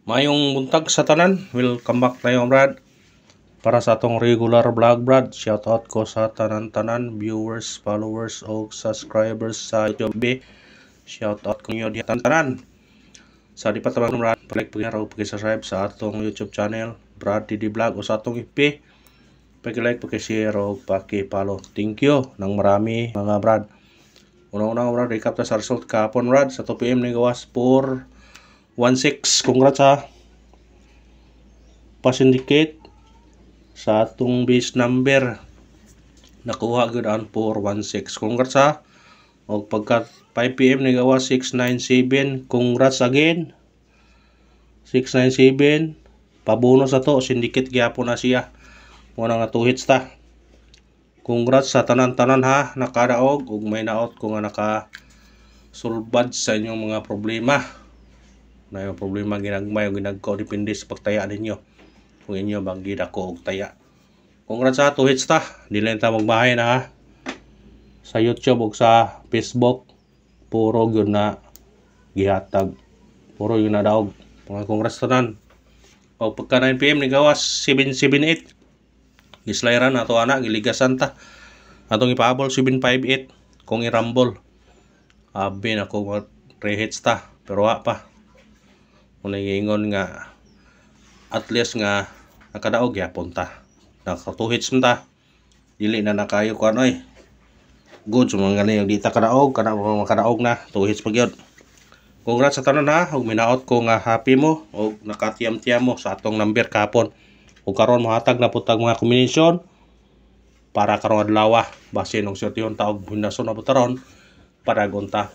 Mayong buntag sa tanan, welcome back tayo brad. Para sa atong regular vlog brad, shout out ko sa tanan-tanan, viewers, followers o subscribers sa YouTube. Shout out ko niyo di tanan. Sa di pa tabang brad, like o pag-subscribe sa atong YouTube channel, Brad TD Vlog o sa atong FB. Pag-like, pag-share o pag-follow. Thank you nang marami mga brad. Una-una brad, recap ta sa result kahapon brad sa 2 PM ni gawas 416. Congrats ha. Pa-syndicate sa atong base number nakuha gud ang 416. Congrats ha. O pagka 5 PM ni gawas 697. Congrats again. 697 pabonus ato, syndicate gyapon na siya. Muna nga 2 hits ta. Congrats sa tanan-tanan ha, nakadaog ug may naot ko nga nakasulbad sa inyong mga problema. Na yung problema ginagmay o ginagko depende sa pagtaya ninyo. Kung inyo bang gidako og taya. Congrats sa 2 hits ta. Dili ta magbahay na ha. Sa YouTube ug sa Facebook puro gyud na gihatag. Puro yun na daog. Mga congrats tanan. O pagka 9 PM ni gawas 778. Gislayran ato ana giligasan ta. Atong ipahabol 758 kung i-rumble. Abi na ko 3 hits ta pero wa pa. Muna giingon nga at least nga nakadaog yapon ta. Naka 2 hits man ta. Dili na nakayo ko ano eh. Good so mga galing di ta kadaog kana makadaog na 2 hits pa gyud. Congrats sa tanan ha, ug minaot ko nga happy mo ug nakatiyam-tiyam mo sa atong number kahapon. Ug karon mohatag na putag mga combination para karong adlaw base nung sertihon ta og binason na putaron para gonta.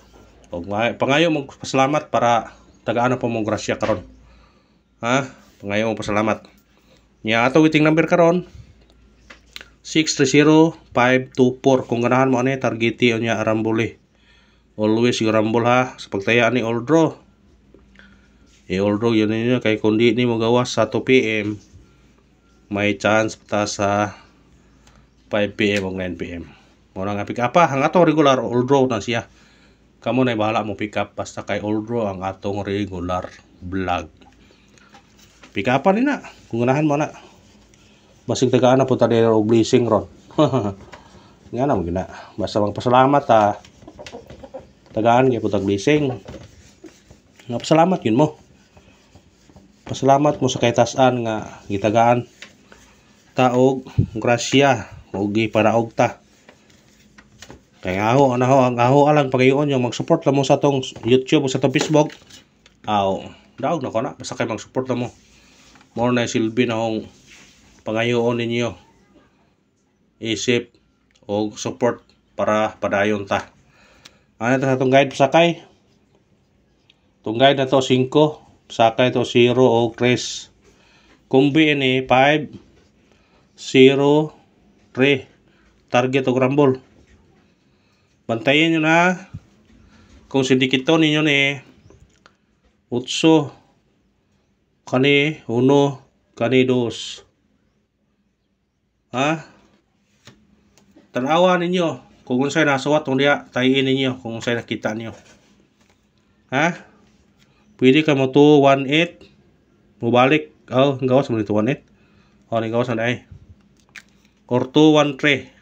Ug pangayo mo pasalamat para tagaan po mong grasya karon. Ha? Pangayo mo pasalamat. Nya ato waiting number karon 630524 kung ganahan mo ani targeti unya arambuli. Always yung rumble ha sa pagtaya ni all draw. All draw yun ninyo kay kundi ni mo gawas sa 2 PM may chance ta sa 5 PM o 9 PM. Muna nga pick up ha. Ang atong regular all draw na siya. Kamo na bahala mo pick up basta kay all draw ang atong regular vlog. Pick up ni na kung ganahan mo na. Basig tagaan na po ta dito og blessing ron. Nga na mo gina. Basta magpasalamat ha. Tagaan kay putag blessing. Nga pasalamat yun mo. Pasalamat mo sa kaytasan nga gitagaan ta og grasya og gipanaog ta. Kay ang aho alang pagayon yung mag-support lang mo sa tong YouTube o sa tong Facebook. Daog na ko na basta kay mag-support lang mo. More na silbi na hong pangayoon ninyo. Isip o support para padayon ta. Ano ito sa itong guide pasakay? Itong guide na to 5, pasakay to 0 o 3. Kumbi ini 5, 0, 3. Target o rumble. Bantayin nyo na. Kung sindikito ninyo ni 8, kani 1, kani 2. Ha? Tanawa ninyo. Kung unsay nasuwat kung diya, tayin ninyo kung unsay nakita niyo. Ha? Pwede ka mo 218. Mubalik. Gawas mo dito 18. Gawas na ay. Or 213.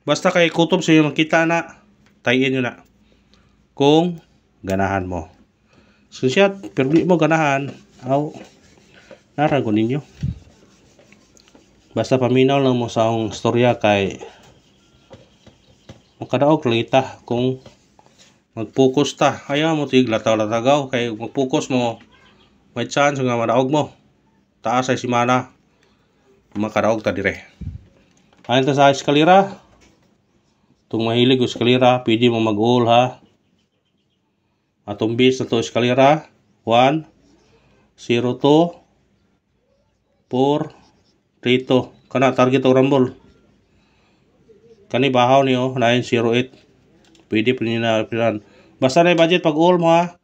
Basta kay kutob sa inyo makita na, tayin nyo na. Kung ganahan mo. So siya, pero di mo ganahan, narago ninyo. Basta paminaw lang mo sa akong storya kay makadaog lang ita kung mag-focus ta. Ayaw mo tig lataw-latagaw kay mag-focus mo may chance nga madaog mo. Taas ay simana makadaog ta dire. Ayon ta sa eskalera. Tung mahilig og eskalera, pwede mo mag-all ha. Atong base na to eskalera 1 0 2 4 3 2. Kana target og rumble. Kani bahaw niyo 908. Pwede pa niyo na pilan. Basta na budget pag all mo ha.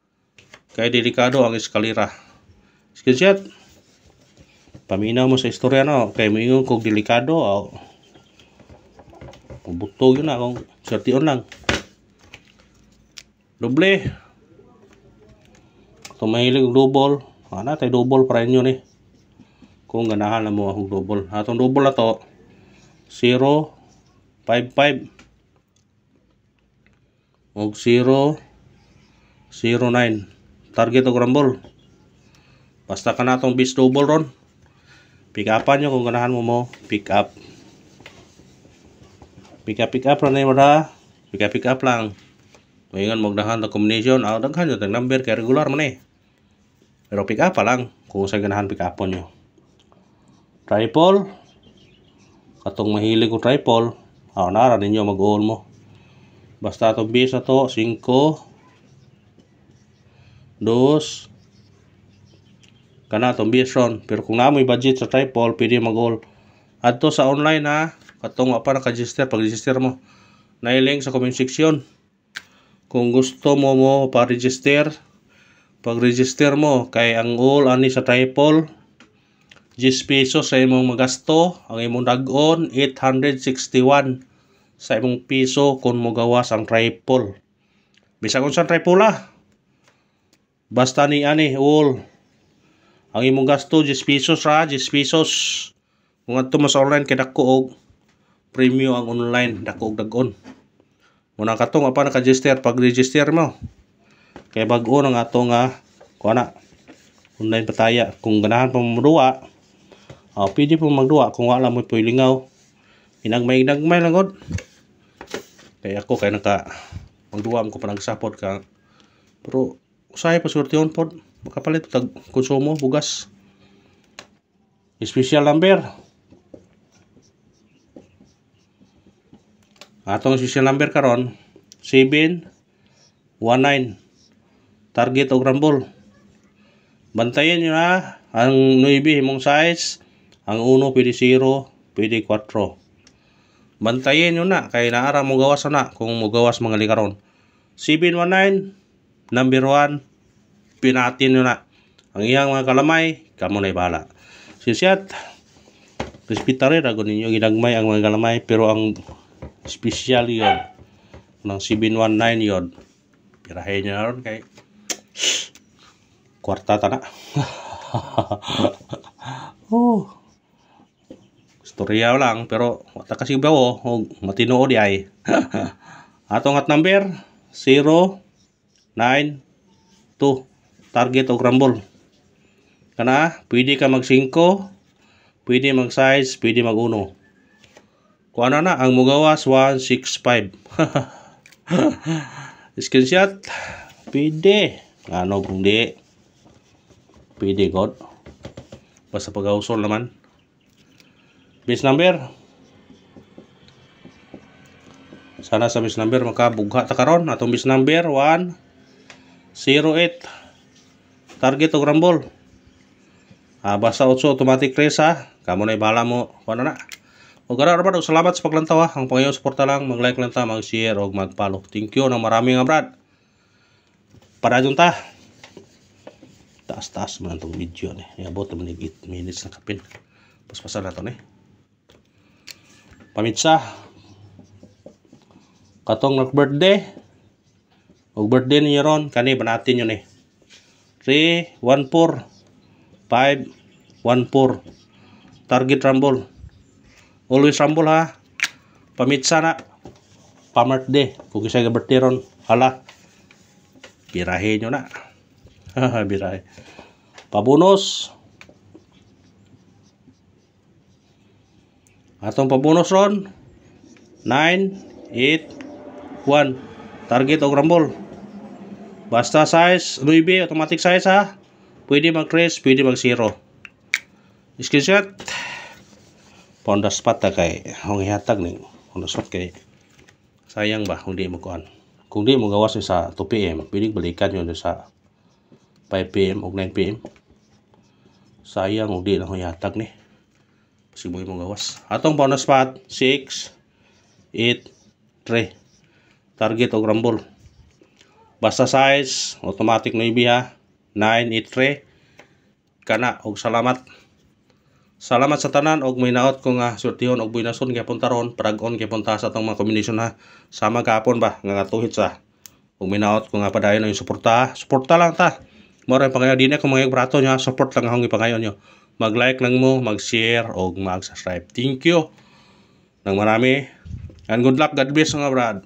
Kaya delikado ang eskalera. Screenshot. Paminaw mo sa istorya no. Kaya moingon kog delikado. Butog yun na kung sertion lang. Doble. Kung mahilig og double, Ana tay double para inyo ni. Kung ganahan na mo ang double. Atong double na to 055 og 009. Target og rumble. Basta ka na itong base double ron. Pick upan nyo kung ganahan mo pick up. Pick up ron na mara. Pick up lang. Ngayon magdahan na combination. Daghan nyo tag number kay regular man eh. Pero pick up pa lang kung sa ganahan pick upon nyo. Triple. Katong mahilig ko triple. Nara ninyo mag-all mo. Basta itong base na to 5 2 kana itong base ron. Pero kung namoy budget sa triple, pwede mag-all. Adto sa online ha. Katong pa naka-register. Pag-register mo, na-link sa comment section. Kung gusto mo pa-register, pag-register mo, kay ang all ani sa triple, 10 pesos sa imong magasto. Ang imong dag-on, 861 sa imong piso kung mo gawas ang triple. Bisa kung saan triple basta ni ani, all. Ang imong gasto, 10 pesos ra, 10 pesos. Kung ato mo sa online, kay dako og premium ang online, dako og dag-on. Muna katong apa naka-register, pag-register mo. Kay bag-o ng ato nga, kuana, online pataya. Kung ganahan pa magduwa, pwede po magduwa. Kung wala mo po ilingaw, inagmay lang god. Kaya ako, kaya magduwa ko pa nagsapot ka. Pero, usahay pa surti yun po. Makapalit tag konsumo, bugas. Special number. Atong special number karon 719. Target og rumble. Bantayan nyo na ang 9 imong size. Ang 1 pwede 0, pwede 4. Bantayan nyo na kay naara mo gawas na kung mo gawas mga likaron. 719 number 1 pinatin nyo na. Ang iyang mga kalamay, kamo na ibala. Sisiyat, respetare ragon ninyo ginagmay ang mga kalamay, pero ang special yun ng 719 yun. Pirahin nyo na ron kay kwarta ta na. Storya lang, pero wata kasi bawo o matinuod ay. Atong at number 092. Target og rumble. Kana, pwede ka mag 5, pwede mag size, pwede mag 1. Kung ano na, ang mugawas 165. Screenshot, pwede. Ano kung di, pwede god. Basta pag-ausol naman. Base number. Sana sa base number makabugha ta karon. Atong base number 108. Target og rumble. Basta 8 automatic race ha. Kamo na ibala mo. Ano na. O gara rabat, salamat sa paglantaw ha. Ang pangayon suporta lang, mag-like lang ta, mag-share o mag-follow. Thank you ng marami nga brad. Para dun ta. Taas-taas man itong video ni. Iabot naman 8 minutes na kapin. Paspasan na ito ni. Pamitsa. Katong nag-birthday. O birthday niyo ron, kani banatin nyo ni. 3, 1, 4, 5, 1, 4. Target rumble. Always rumble ha. Pamitsa na. Pa-birthday. Kung isa ka birthday ron, hala. Birahe nyo na. Birahe. Pabonus. Atong pabonus ron. 9, 8, 1. Target og rumble. Basta size, 9, automatic size ha. Pwede mag-trace, pwede mag-0. Screenshot. On the spot ta kay hong ihatag ni on the spot kay sayang ba kung di mo kuan. Kung di mo gawas sa 2 PM, pwede balikan yun sa 5 PM o 9 PM. Sayang kung di na hong ihatag ni. Siboy mo gawas. Atong on the spot 6 8 3. Target og rumble. Basta size automatic 9 ha. 9 8 3. Kana og salamat. Salamat sa tanan og may naot ko nga surtihon og buinason kay punta ron, parag-on kay punta sa atong mga kombinasyon ha. Sama gapon ba nga ngatuhit sa. Og may naot ko nga padayon ang suporta. Suporta lang ta. Mora pangayo din ako mga brato nya, support lang akong ipangayo nyo. Mag-like lang mo, mag-share o mag-subscribe. Thank you nang marami. And good luck, God bless mga brad.